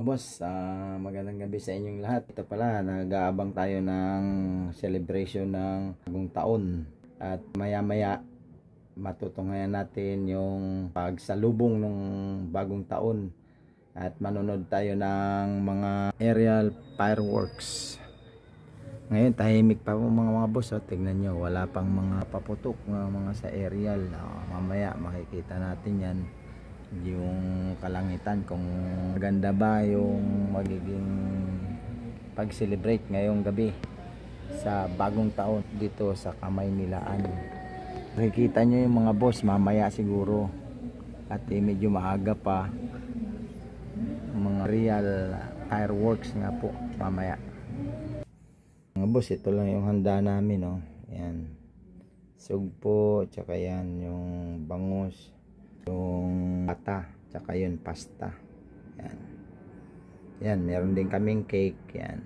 boss, magandang gabi sa inyong lahat. Ito pala, nag-aabang tayo ng celebration ng bagong taon. At maya-maya, matutunghayan natin yung pagsalubong ng bagong taon. At manonood tayo ng mga aerial fireworks. Ngayon, tahimik pa po mga boss. Tignan nyo, wala pang mga paputok mga sa aerial. Mamaya, makikita natin yan. Yung kalangitan kung maganda ba yung magiging pag-celebrate ngayong gabi sa bagong taon dito sa Kamaynilaan. Makikita nyo yung mga boss mamaya siguro at medyo maaga pa, mga real fireworks nga po mamaya. Mga boss, ito lang yung handa namin, oh. Yan, sugpo, tsaka yan yung bangus, yung pata, tsaka yun pasta. Yan. Yan, meron din kaming cake. Yan.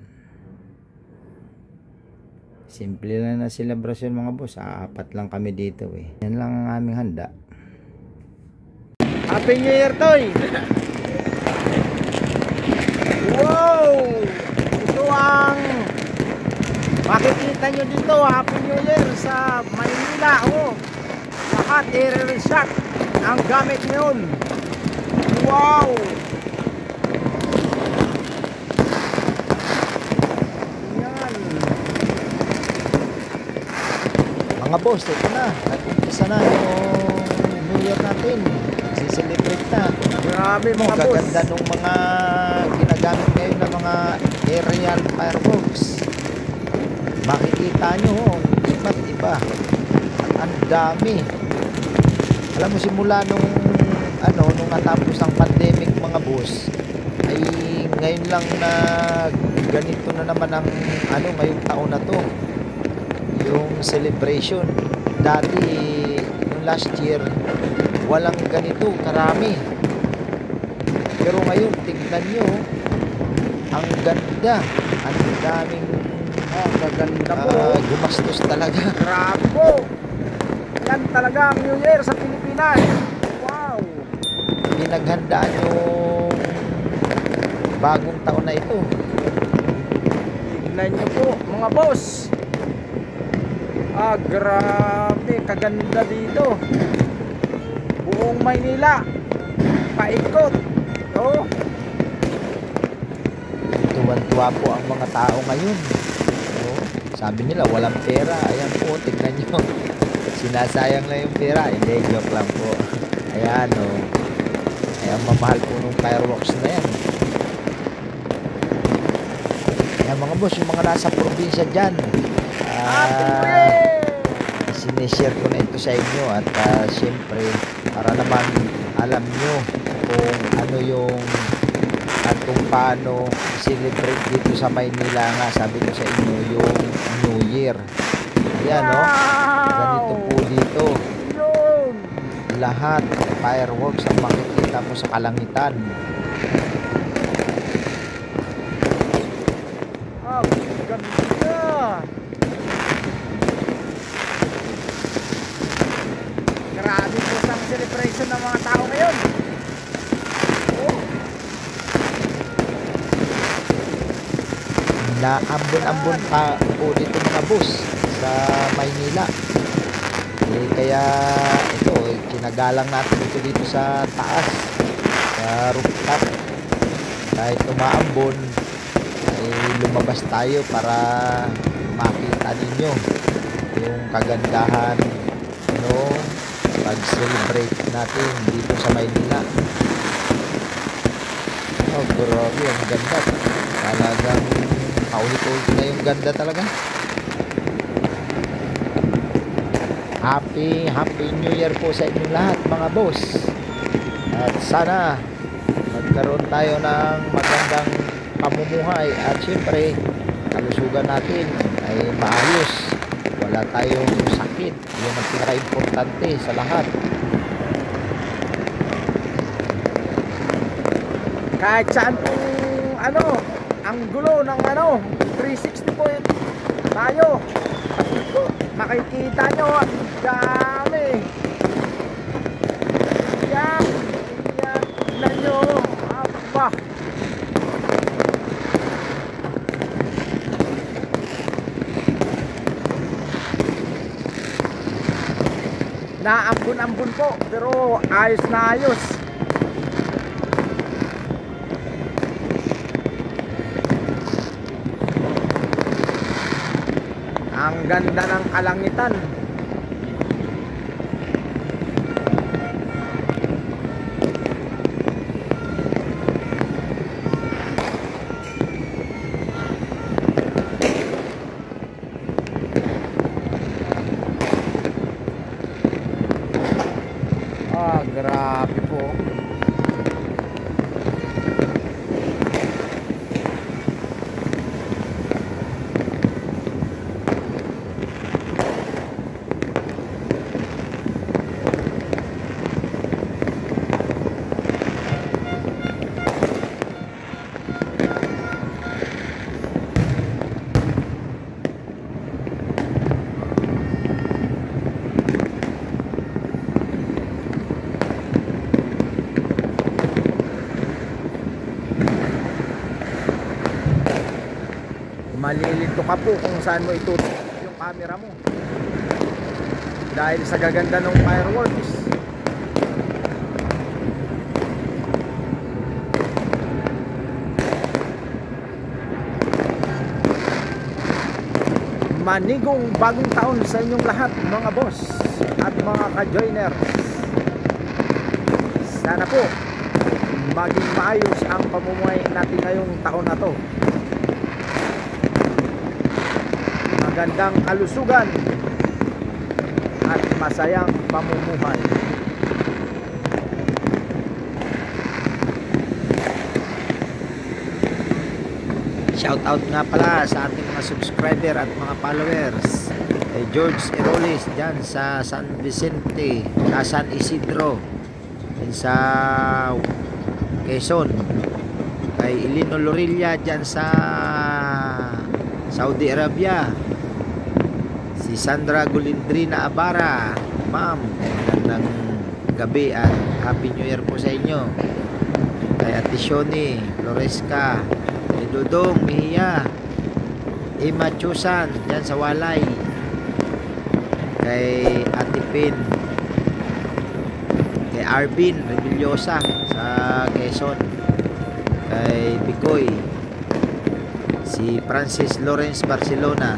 Simple lang na celebration mga boss. Apat lang kami dito eh. Yan lang ang aming handa. Happy New Year, Toy! Wow! Ito ang makikita nyo dito. Happy New Year sa Maynila. Oh, lahat i-reset ang gamit ngayon. Wow! Yan. Mga boss, ito na. Nag-umpisa na yung New Year natin. Nagsi-celebrate na. Grabe mga boss. Gaganda nung mga ginagamit ngayon ng mga aerial fireworks. Makikita nyo, iba't iba. At ang dami. Alam mo, simula nung natapos ang pandemic mga boss, ay ngayon lang na ganito na naman ang ngayong taon na to, yung celebration. Dati yung last year walang ganito karami, pero ngayon tignan nyo, ang ganda, ang daming gaganda po. Gumastos talaga. Grabe po. Yan talaga ang New Year sa Pilipinas. Wow! Pinaghandaan yung bagong taon na ito. Tignan nyo po mga boss. Grabe, kaganda dito. Buong Maynila paikot. Oh, tuwan-tuwa po ang mga tao ngayon. Oh, sabi nila walang pera. Ayan po, tignan nyo. Sinasayang lang yung pera. Hindi, joke lang po. Ayan, oh. Ayan, mamahal po nung fireworks na yan. Ayan mga boss, yung mga nasa probinsya dyan, sinishare ko na ito sa inyo. At syempre, para naman alam nyo kung ano yung at kung paano celebrate dito sa Maynila nga. Sabi ko sa inyo yung New Year. Ayan, wow! Ganito po dito. Lahat fireworks ang makikita mo sa kalangitan. Ganda! Grabe po sa celebration ng mga tao ngayon. Oh. Naambon-ambon pa po dito mga boss sa Maynila. Kaya ito, kinagalang natin ito dito sa taas, sa rooftop. Kahit tumaambon, ay lumabas tayo para makita ninyo yung kagandahan pag-celebrate natin dito sa Maynila. Oh, grabe, ang ganda. Talagang paulit-ulit na yung ganda talaga. Happy New Year po sa inyong lahat mga boss. At sana magkaroon tayo ng magandang pamumuhay. At syempre, kalusugan natin ay maayos. Wala tayong sakit. Yun ang pinaka-importante sa lahat. Kahit saan po ang gulo ng 360 po tayo. Makikita nyo, ang dami. Yan. Yan. Tignan nyo. Aba. naambun-ambun po, pero ayos na ayos. Ang ganda ng kalangitan. Grabe po. Malilito ka po kung saan mo itutok yung camera mo dahil sa gaganda ng fireworks. Manigong bagong taon sa inyong lahat mga boss at mga ka-joiners. Sana po maging maayos ang pamumuhay natin ngayong taon na to. Magandang kalusugan at masayang pamumuhay. Shout out nga pala sa ating mga subscriber at mga followers. Kay George Eroles dyan sa San Vicente, San Isidro, dyan sa Quezon. Kay Elino Lorilla dyan sa Saudi Arabia. Si Sandra Golindrina Abara, ma'am, magandang gabi at Happy New Year po sa inyo. Kay Ate Shoni Floresca, kay Dudong Mihia, Ima Chusan dyan sa Walay, kay Ate Pin, kay Arvin Revillosa sa Quezon, kay Bicoy, si Francis Lawrence Barcelona,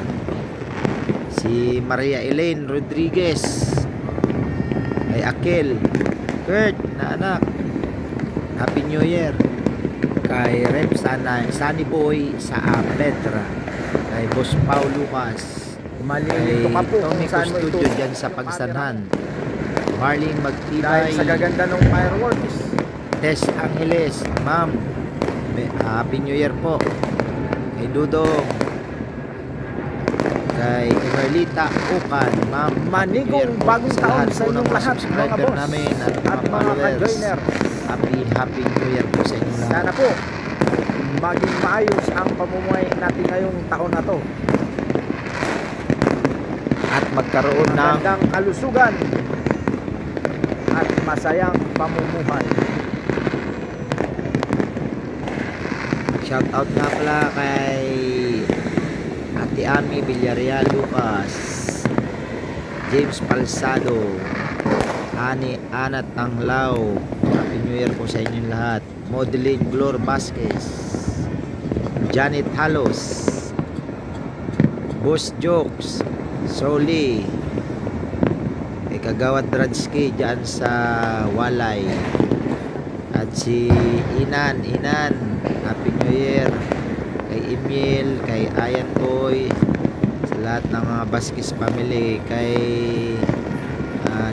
si Maria Elaine Rodriguez, kay Akel, Kurt na anak, Happy New Year. Kay Rep Sunny Boy sa Petra, kay Boss Paul Lucas, malilito ka po kung saan mo itutok dyan sa Pagsanhan, Marlene Magtibay dahil sa gaganda ng fireworks. Tess Angeles, ma'am, Happy New Year po. Kay Dudong, kay Emerlita Ukan, ma'am, manigong bagong taon sa inyong lahat mga boss namin at mga ka-joiner. Happy New Year po sa inyong lahat. Sana po maging maayos ang pamumuhay natin ngayong taon na to at magkaroon ng magandang kalusugan at masayang pamumuhay. Shout out nga pala kay Ate Ami Villarreal Lucas, James Palsado, Ana Tanglao, Happy New Year po sa inyong lahat. Modeling Glor Vasquez, Janet Halos, Boss Jokes, Soli, kay Kagawad Dradsky dyan sa Walay, at si Inan, Happy New Year. Kay Emil, kay Ayan Boy, sa lahat ng mga Vasquez family, kay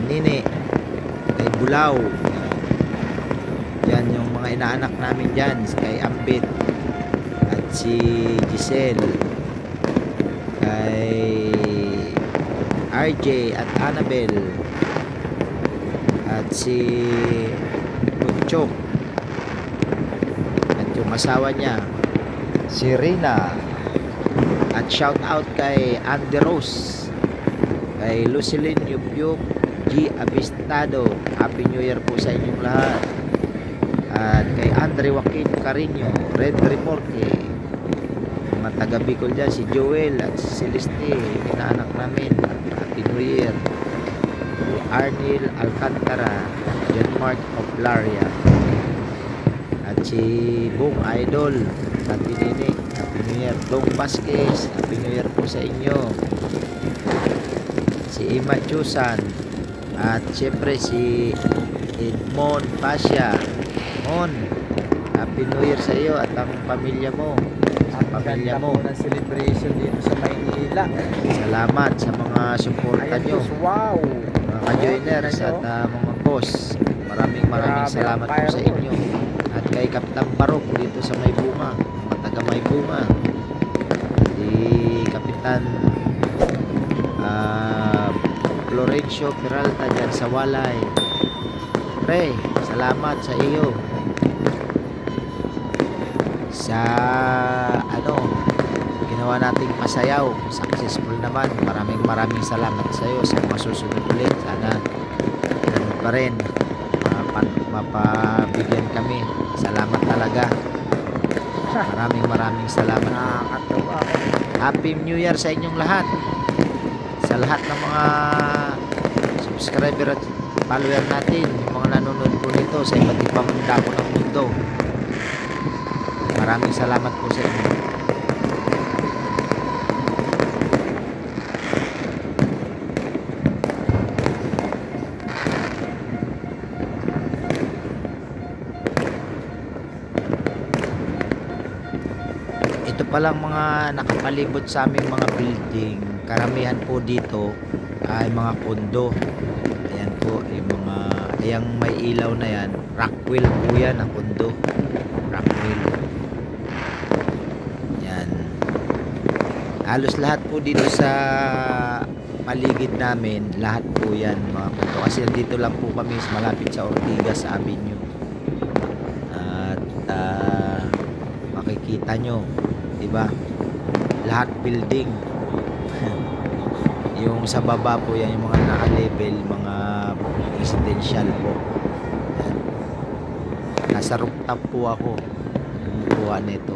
Nini, kay Bulaw, yan yung mga inaanak namin dyan, kay Ambit at si Giselle, kay RJ at Annabel at si Butchok at yung asawa niya si Rina, at shout out kay Andy Rose, kay Lucilin Yubyuk, G. Abistado, Happy New Year po sa inyong lahat. At kay Andre Joaquin Carino, Red Remorque, mga taga Bicol dyan, si Joel at si Celeste, inaanak namin, Happy New Year. Arnil Alcantara, John Mark Oplaria, at si Bong Idol, Happy Nini, Happy New Year. Dong Vasquez, Happy New Year po sa inyo. Si Ima Chusan, at syempre si Edmond Pasha. Mon, Happy New Year sa iyo at ang pamilya mo. Pamilya mo. Ng celebration dito sa Maynila. Salamat sa mga suporta nyo. Wow! Mga ka-joiners at mga boss. Maraming salamat po sa inyo. At kay Kapitan Barok dito sa May Bunga, mga taga May Bunga. Si Kapitan Florencio Peralta dyan sa Walay. Pre, salamat sa iyo. Sa ginawa nating pasayaw, successful naman. Maraming salamat sa iyo. Sa mga susunod ulit, sana ganun pa rin, mapabigyan kami. Salamat talaga. Maraming salamat. Happy New Year sa inyong lahat, sa lahat ng mga subscriber at follower natin, yung mga nanonood po nito sa iba't ibang dako ng mundo. Maraming salamat po sa inyo. Ito palang mga nakapalibot sa aming mga building, karamihan po dito ay mga kondo. Ayan po, yung mga ayang may ilaw na yan, Rockwell po yan ang kondo. Rockwell. Yan. Halos lahat po dito sa paligid namin, lahat po yan mga kondo. Kasi dito lang po kami malapit sa Ortigas Avenue. At makikita nyo, diba? Lahat building. Yung sa baba po yan, yung mga naka-level, mga residential po. Yan. Nasa rooftop po ako. Kumukuha nito.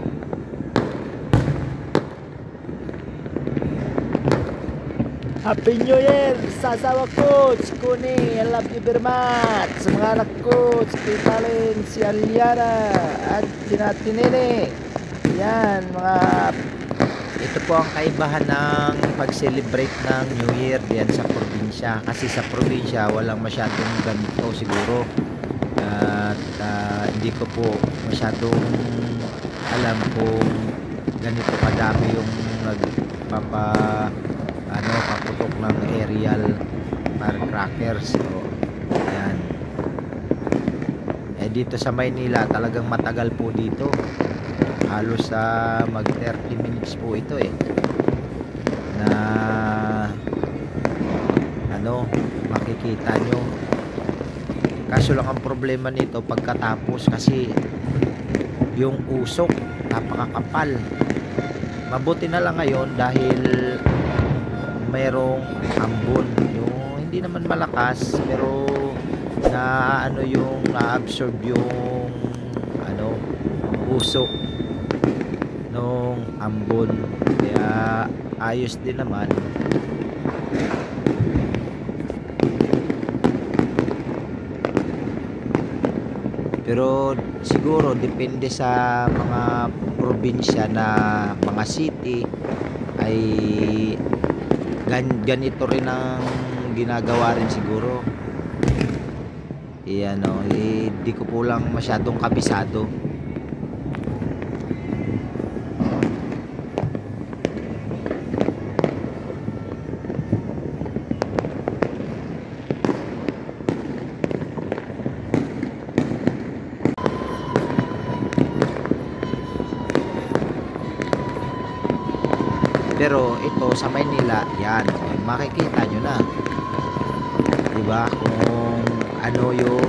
Happy New Year sa asawa ko, si Kuni. I love you very much. Sa mga anak ko, si Kitalin, si Aliana, at si Natinene. Yan, mga ito po ang kaibahan ng pag-celebrate ng New Year diyan sa probinsya. Kasi sa probinsya walang masyadong ganito siguro. At hindi ko po masyadong alam kung ganito kadami yung paputok ng aerial firecrackers. So, ayan. Dito sa Maynila talagang matagal po dito. Halos mag 30 minutes po ito na makikita nyo. Kaso lang ang problema nito pagkatapos, kasi yung usok napakakapal. Mabuti na lang ngayon dahil mayroong ambon, yung hindi naman malakas pero yung na-absorb yung usok nung ambon, kaya ayos din naman. Pero siguro depende sa mga probinsya na mga city ay ganito rin ang ginagawa rin siguro. Hindi ko po lang masyadong kabisado. Pero ito sa Maynila, yan, makikita nyo na, diba, kung ano yung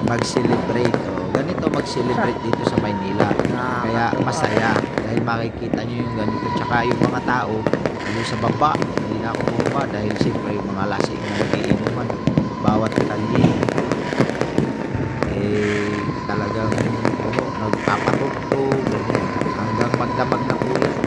mag-celebrate. Ganito mag-celebrate dito sa Maynila, kaya masaya dahil makikita nyo yung ganito. Tsaka yung mga tao yung sa baba, hindi na ako bumaba dahil siyempre yung mga lasing na nagiinuman bawat kalye talagang nagpapatugtog hanggang magdamag na po yan.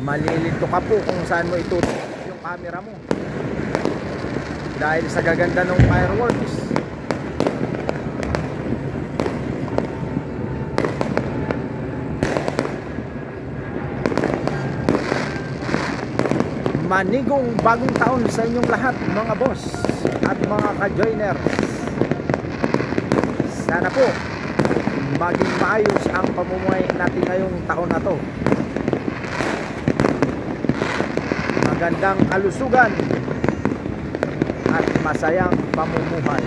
malilito ka po kung saan mo itutok yung camera mo dahil sa gaganda ng fireworks. Manigong bagong taon sa inyong lahat mga boss at mga ka-joiners. Sana po maging maayos ang pamumuhay natin ngayong taon na to. Magandang kalusugan at masayang pamumuhay.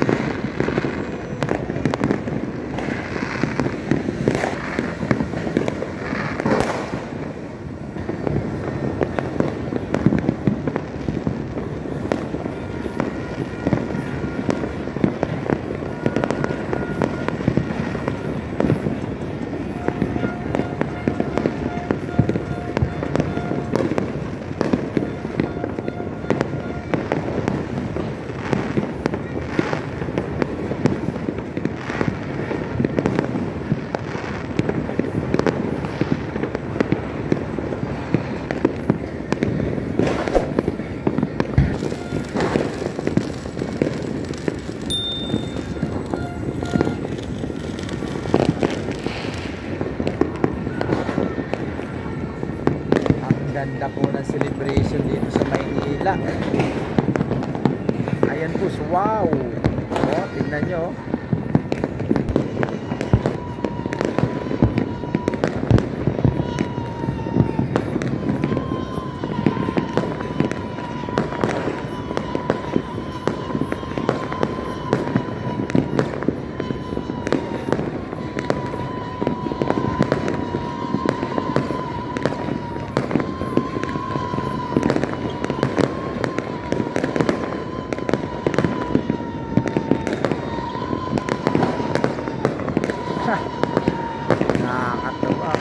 Ganda po ng celebration dito sa Maynila. Ayan po, wow! O, tingnan nyo. Nakakatawa.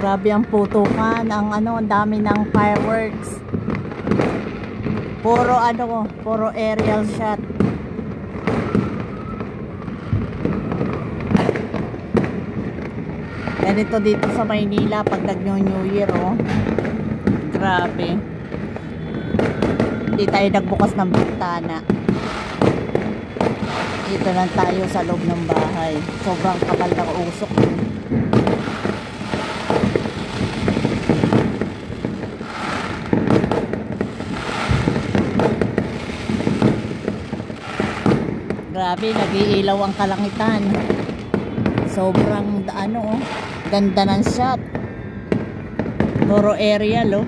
Grabe ang putukan, ang dami ng fireworks. Puro aerial shot. Ganito dito sa Maynila pag nag-New Year, oh. Grabe. Hindi tayo nagbukas ng bintana. Dito lang tayo sa loob ng bahay. Sobrang kapal ng usok. Grabe, nag-iilaw ang kalangitan. Sobrang ganda ng shot. Puro aerial, oh.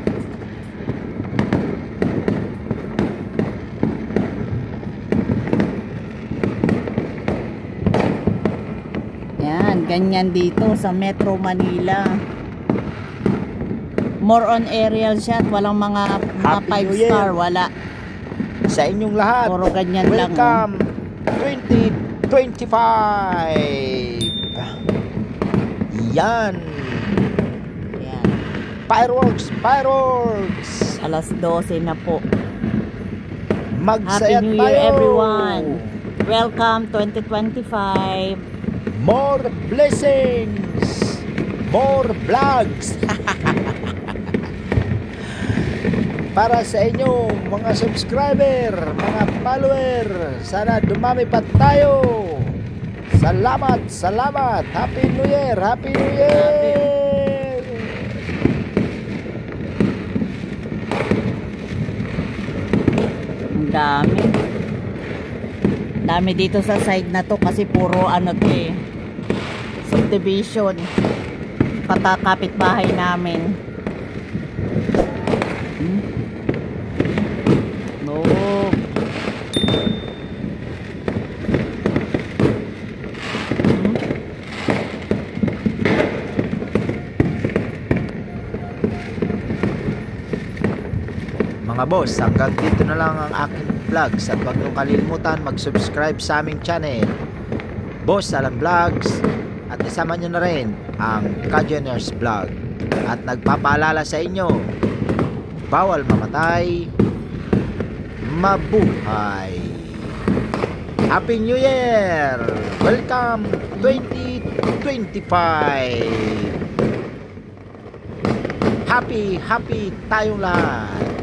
Yan, ganyan dito sa Metro Manila. More on aerial shot, walang mga Happy 5 New Year. star, wala. Sa inyong lahat, Puro ganyan lang. welcome 2025. Yan. Ayan. Fireworks, fireworks. Alas 12 na po. Magsaya Happy New tayo. Year, everyone. Welcome 2025. More blessings. More vlogs. Para sa inyo, mga subscriber, mga follower, sana dumami pa tayo. Salamat, salamat. Happy New Year, Happy New Year. Ang dami. Dami dito sa side na to kasi puro ano to eh. Subdivision. Kapit bahay namin. Oh. Mga boss, hanggang dito na lang ang aking vlogs at huwag niyong kalimutan mag-subscribe sa aming channel, Boss Alan Vlogs, at isama niyo na rin ang Kajeners Vlog. At nagpapaalala sa inyo, bawal mamatay, mabuhay. Happy New Year! Welcome 2025! Happy tayong lahat!